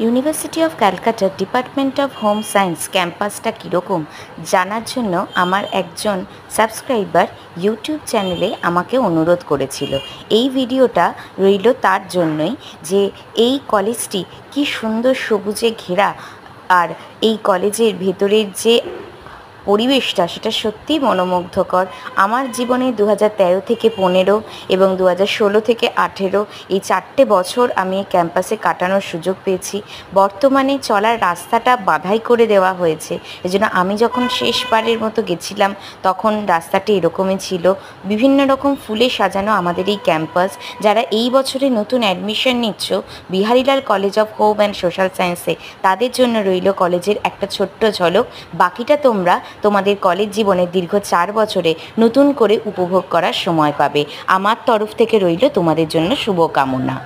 University of ক্যালকাটার department of home science ক্যাম্পাসটা কীরকম জানার জন্য আমার একজন সাবস্ক্রাইবার ইউটিউব চ্যানেলে আমাকে অনুরোধ করেছিল। এই ভিডিওটা রইল তার জন্যই যে এই কলেজটি কী সুন্দর সবুজে ঘেরা, আর এই কলেজের ভেতরের যে পরিবেশটা সেটা সত্যিই মনোমুগ্ধকর। আমার জীবনে 2013 থেকে 15 এবং 2016 থেকে 18 এই 4টে বছর আমি এই ক্যাম্পাসে কাটানোর সুযোগ পেয়েছি। বর্তমানে চলার রাস্তাটা বাধাই করে দেওয়া হয়েছে, এজন্য আমি যখন শেষবারের মতো গেছিলাম তখন রাস্তাটি এরকমই ছিল। বিভিন্ন রকম ফুলে সাজানো আমাদের এই ক্যাম্পাস। যারা এই বছরে নতুন অ্যাডমিশন নিচ্ছ Biharilal college of home and social সায়েন্সে, তাদের জন্য রইল কলেজের একটা ছোট্ট ঝলক। বাকিটা তোমরা তোমাদের কলেজ জীবনের দীর্ঘ 4 বছরে নতুন করে উপভোগ করার সময় পাবে। আমার তরফ থেকে রইল তোমাদের জন্য শুভকামনা।